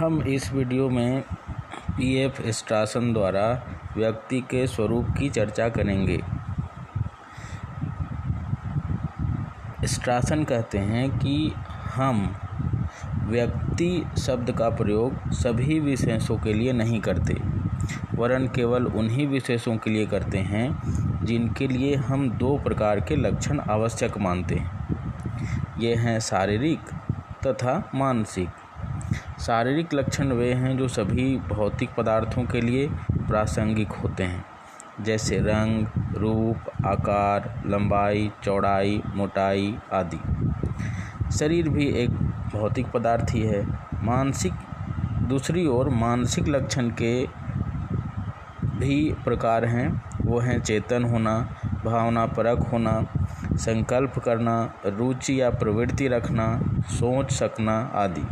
हम इस वीडियो में पीएफ स्ट्रासन द्वारा व्यक्ति के स्वरूप की चर्चा करेंगे। स्ट्रासन कहते हैं कि हम व्यक्ति शब्द का प्रयोग सभी विशेषों के लिए नहीं करते, वरन केवल उन्हीं विशेषों के लिए करते हैं जिनके लिए हम दो प्रकार के लक्षण आवश्यक मानते हैं। ये हैं शारीरिक तथा मानसिक। शारीरिक लक्षण वे हैं जो सभी भौतिक पदार्थों के लिए प्रासंगिक होते हैं, जैसे रंग, रूप, आकार, लंबाई, चौड़ाई, मोटाई आदि। शरीर भी एक भौतिक पदार्थ ही है। दूसरी ओर मानसिक लक्षण के भी प्रकार हैं। वो हैं चेतन होना, भावनापरक होना, संकल्प करना, रुचि या प्रवृत्ति रखना, सोच सकना आदि।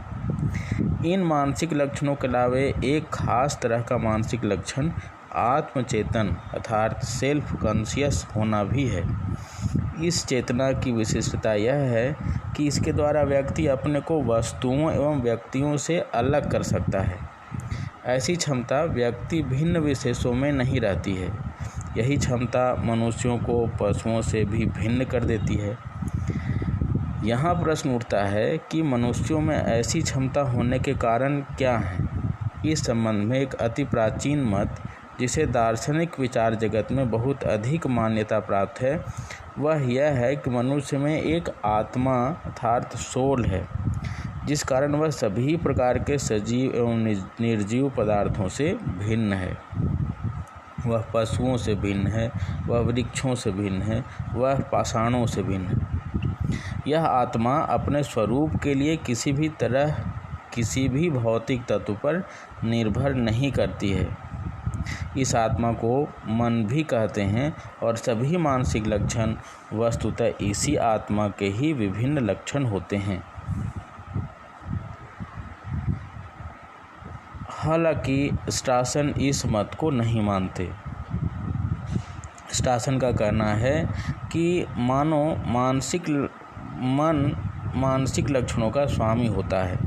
इन मानसिक लक्षणों के अलावा एक खास तरह का मानसिक लक्षण आत्मचेतन अर्थात सेल्फ कॉन्शियस होना भी है। इस चेतना की विशिष्टता यह है कि इसके द्वारा व्यक्ति अपने को वस्तुओं एवं व्यक्तियों से अलग कर सकता है। ऐसी क्षमता व्यक्ति भिन्न विशेषों में नहीं रहती है। यही क्षमता मनुष्यों को पशुओं से भी भिन्न कर देती है। यहाँ प्रश्न उठता है कि मनुष्यों में ऐसी क्षमता होने के कारण क्या हैं। इस संबंध में एक अति प्राचीन मत, जिसे दार्शनिक विचार जगत में बहुत अधिक मान्यता प्राप्त है, वह यह है कि मनुष्य में एक आत्मा अर्थात सोल है, जिस कारण वह सभी प्रकार के सजीव एवं निर्जीव पदार्थों से भिन्न है। वह पशुओं से भिन्न है, वह वृक्षों से भिन्न है, वह पाषाणों से भिन्न है। यह आत्मा अपने स्वरूप के लिए किसी भी भौतिक तत्व पर निर्भर नहीं करती है। इस आत्मा को मन भी कहते हैं और सभी मानसिक लक्षण वस्तुतः इसी आत्मा के ही विभिन्न लक्षण होते हैं। हालांकि स्ट्रासन इस मत को नहीं मानते। स्ट्रासन का कहना है कि मानसिक लक्षणों का स्वामी होता है।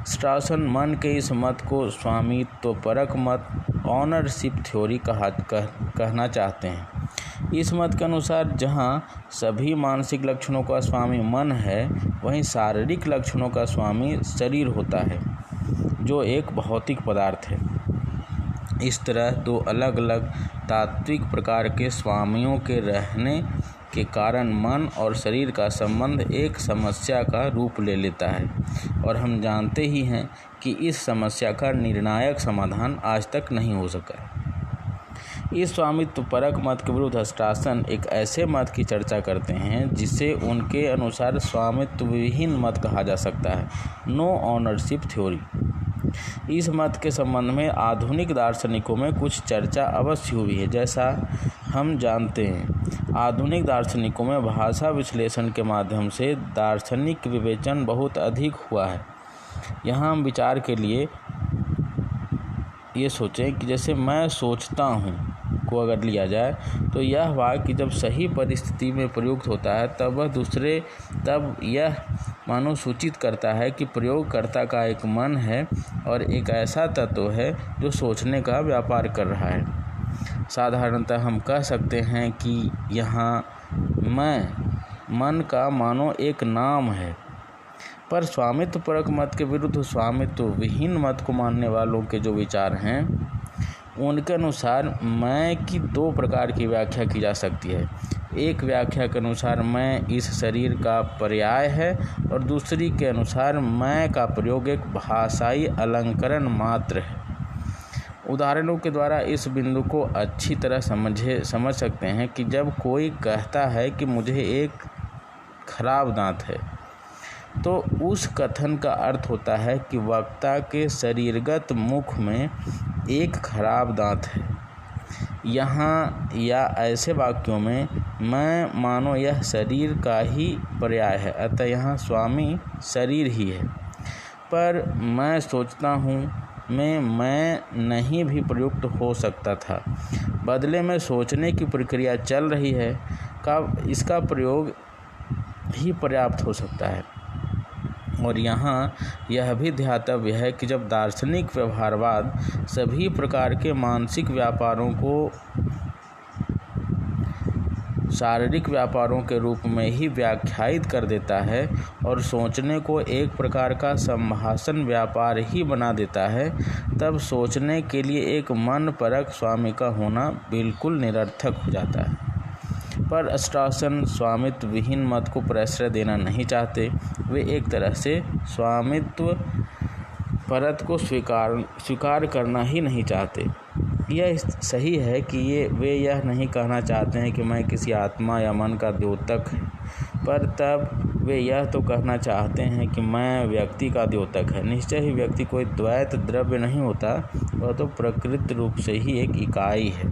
स्ट्रासन मन के इस मत को स्वामित्वपरक मत ऑनरशिप थ्योरी कहना चाहते हैं। इस मत के अनुसार जहाँ सभी मानसिक लक्षणों का स्वामी मन है, वहीं शारीरिक लक्षणों का स्वामी शरीर होता है, जो एक भौतिक पदार्थ है। इस तरह दो अलग अलग तात्विक प्रकार के स्वामियों के रहने के कारण मन और शरीर का संबंध एक समस्या का रूप ले लेता है, और हम जानते ही हैं कि इस समस्या का निर्णायक समाधान आज तक नहीं हो सका। इस स्वामित्वपरक मत के विरुद्ध स्ट्रासन एक ऐसे मत की चर्चा करते हैं जिसे उनके अनुसार स्वामित्व विहीन मत कहा जा सकता है, नो ऑनरशिप थ्योरी। इस मत के संबंध में आधुनिक दार्शनिकों में कुछ चर्चा अवश्य हुई है। जैसा हम जानते हैं, आधुनिक दार्शनिकों में भाषा विश्लेषण के माध्यम से दार्शनिक विवेचन बहुत अधिक हुआ है। यहाँ हम विचार के लिए ये सोचें कि जैसे मैं सोचता हूँ को अगर लिया जाए, तो यह वाक्य जब सही परिस्थिति में प्रयुक्त होता है तब यह मानो सूचित करता है कि प्रयोगकर्ता का एक मन है और एक ऐसा तत्व है जो सोचने का व्यापार कर रहा है। साधारणतः हम कह सकते हैं कि यहाँ मन का मानो एक नाम है। पर स्वामित्वपरक मत के विरुद्ध स्वामित्व विहीन मत को मानने वालों के जो विचार हैं, उनके अनुसार मैं की दो प्रकार की व्याख्या की जा सकती है। एक व्याख्या के अनुसार मैं इस शरीर का पर्याय है, और दूसरी के अनुसार मैं का प्रयोग एक भाषाई अलंकरण मात्र है। उदाहरणों के द्वारा इस बिंदु को अच्छी तरह समझ सकते हैं कि जब कोई कहता है कि मुझे एक खराब दांत है, तो उस कथन का अर्थ होता है कि वक्ता के शरीरगत मुख में एक खराब दांत है। यहाँ या ऐसे वाक्यों में मैं मानो यह शरीर का ही पर्याय है, अतः यहाँ स्वामी शरीर ही है। पर मैं सोचता हूँ मैं नहीं भी प्रयुक्त हो सकता था। बदले में सोचने की प्रक्रिया चल रही है इसका प्रयोग ही पर्याप्त हो सकता है। और यहाँ यह भी ध्यातव्य है कि जब दार्शनिक व्यवहारवाद सभी प्रकार के मानसिक व्यापारों को शारीरिक व्यापारों के रूप में ही व्याख्यायित कर देता है और सोचने को एक प्रकार का संभाषण व्यापार ही बना देता है, तब सोचने के लिए एक मन परक स्वामी का होना बिल्कुल निरर्थक हो जाता है। पर स्ट्रॉसन स्वामित्व विहीन मत को प्रश्रय देना नहीं चाहते। वे एक तरह से स्वामित्व परत को स्वीकार करना ही नहीं चाहते। यह सही है कि वे यह नहीं कहना चाहते हैं कि मैं किसी आत्मा या मन का द्योतक है, पर तब वे यह तो कहना चाहते हैं कि मैं व्यक्ति का द्योतक है। निश्चय ही व्यक्ति कोई द्वैत द्रव्य नहीं होता, वह तो प्रकृति रूप से ही एक इकाई है।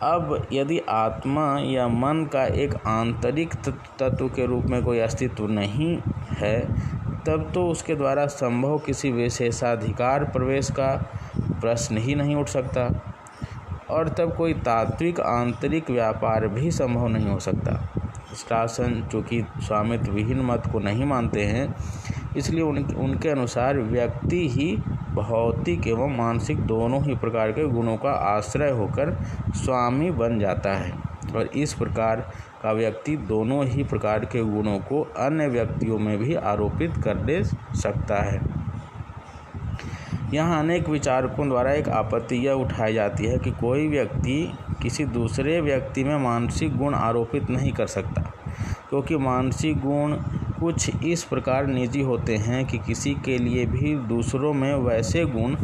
अब यदि आत्मा या मन का एक आंतरिक तत्व के रूप में कोई अस्तित्व नहीं है, तब तो उसके द्वारा संभव किसी विशेषाधिकार प्रवेश का प्रश्न ही नहीं उठ सकता, और तब कोई तात्विक आंतरिक व्यापार भी संभव नहीं हो सकता। स्ट्रॉसन चूँकि स्वामित्व विहीन मत को नहीं मानते हैं, इसलिए उनके अनुसार व्यक्ति ही भौतिक एवं मानसिक दोनों ही प्रकार के गुणों का आश्रय होकर स्वामी बन जाता है, और इस प्रकार का व्यक्ति दोनों ही प्रकार के गुणों को अन्य व्यक्तियों में भी आरोपित कर दे सकता है। यहाँ अनेक विचारकों द्वारा एक आपत्ति यह उठाई जाती है कि कोई व्यक्ति किसी दूसरे व्यक्ति में मानसिक गुण आरोपित नहीं कर सकता, क्योंकि मानसिक गुण कुछ इस प्रकार निजी होते हैं कि किसी के लिए भी दूसरों में वैसे गुण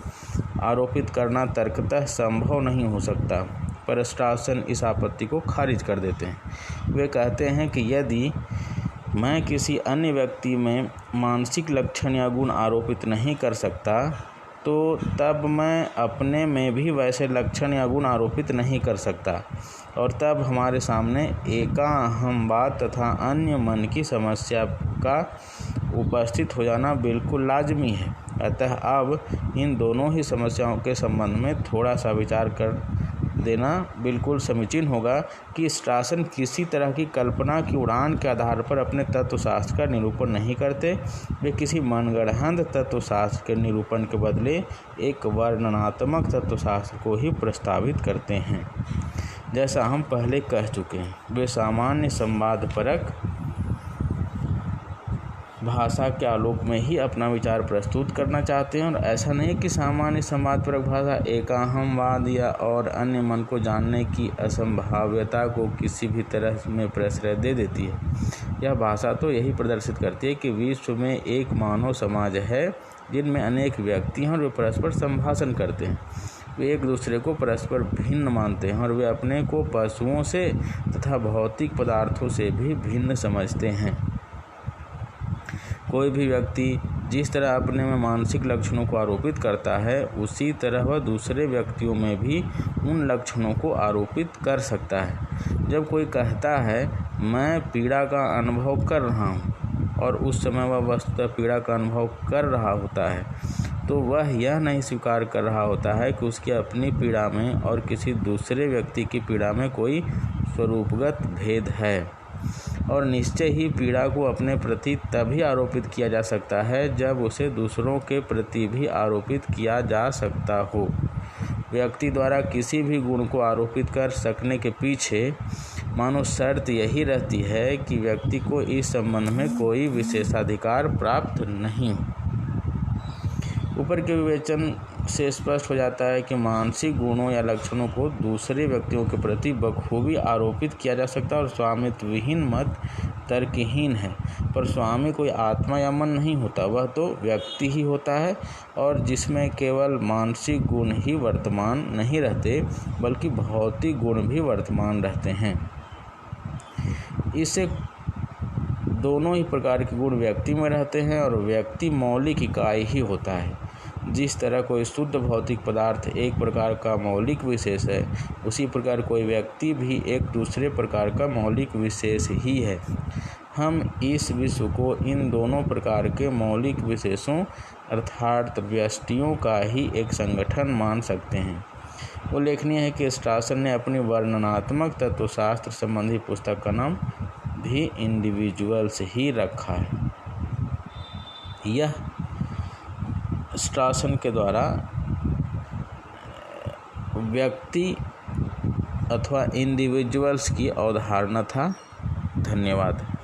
आरोपित करना तर्कतः संभव नहीं हो सकता। पर स्ट्रॉसन इस आपत्ति को खारिज कर देते हैं। वे कहते हैं कि यदि मैं किसी अन्य व्यक्ति में मानसिक लक्षण या गुण आरोपित नहीं कर सकता, तो तब मैं अपने में भी वैसे लक्षण या गुण आरोपित नहीं कर सकता, और तब हमारे सामने एकाहमवाद तथा अन्य मन की समस्या का उपस्थित हो जाना बिल्कुल लाजमी है। अतः अब इन दोनों ही समस्याओं के संबंध में थोड़ा सा विचार कर देना बिल्कुल समीचीन होगा कि स्ट्रॉसन किसी तरह की कल्पना की उड़ान के आधार पर अपने तत्वशास्त्र का निरूपण नहीं करते। वे किसी मनगढ़ंत तत्वशास्त्र के निरूपण के बदले एक वर्णनात्मक तत्वशास्त्र को ही प्रस्तावित करते हैं। जैसा हम पहले कह चुके हैं, वे सामान्य संवादपरक भाषा के आलोक में ही अपना विचार प्रस्तुत करना चाहते हैं, और ऐसा नहीं कि सामान्य संवादपरक भाषा एकाहमवाद या और अन्य मन को जानने की असंभाव्यता को किसी भी तरह में प्रश्रय दे देती है। यह भाषा तो यही प्रदर्शित करती है कि विश्व में एक मानव समाज है जिनमें अनेक व्यक्ति हैं और वे परस्पर संभाषण करते हैं। वे एक दूसरे को परस्पर भिन्न मानते हैं और वे अपने को पशुओं से तथा भौतिक पदार्थों से भी भिन्न समझते हैं। कोई भी व्यक्ति जिस तरह अपने में मानसिक लक्षणों को आरोपित करता है, उसी तरह वह दूसरे व्यक्तियों में भी उन लक्षणों को आरोपित कर सकता है। जब कोई कहता है मैं पीड़ा का अनुभव कर रहा हूँ, और उस समय वह वस्तुतः पीड़ा का अनुभव कर रहा होता है, तो वह यह नहीं स्वीकार कर रहा होता है कि उसकी अपनी पीड़ा में और किसी दूसरे व्यक्ति की पीड़ा में कोई स्वरूपगत भेद है। और निश्चय ही पीड़ा को अपने प्रति तभी आरोपित किया जा सकता है जब उसे दूसरों के प्रति भी आरोपित किया जा सकता हो। व्यक्ति द्वारा किसी भी गुण को आरोपित कर सकने के पीछे मानो शर्त यही रहती है कि व्यक्ति को इस संबंध में कोई विशेषाधिकार प्राप्त नहीं हो। ऊपर के विवेचन से स्पष्ट हो जाता है कि मानसिक गुणों या लक्षणों को दूसरे व्यक्तियों के प्रति बखूबी आरोपित किया जा सकता है, और स्वामित्व विहीन मत तर्कहीन है। पर स्वामी कोई आत्मा या मन नहीं होता, वह तो व्यक्ति ही होता है, और जिसमें केवल मानसिक गुण ही वर्तमान नहीं रहते बल्कि भौतिक गुण भी वर्तमान रहते हैं। इससे दोनों ही प्रकार के गुण व्यक्ति में रहते हैं, और व्यक्ति मौलिक इकाई ही होता है। जिस तरह कोई शुद्ध भौतिक पदार्थ एक प्रकार का मौलिक विशेष है, उसी प्रकार कोई व्यक्ति भी एक दूसरे प्रकार का मौलिक विशेष ही है। हम इस विश्व को इन दोनों प्रकार के मौलिक विशेषों अर्थात व्यष्टियों का ही एक संगठन मान सकते हैं। उल्लेखनीय है कि स्ट्रॉसन ने अपनी वर्णनात्मक तत्वशास्त्र संबंधी पुस्तक का नाम भी इंडिविजुअल्स ही रखा है। यह स्ट्रासन के द्वारा व्यक्ति अथवा इंडिविजुअल्स की अवधारणा था। धन्यवाद।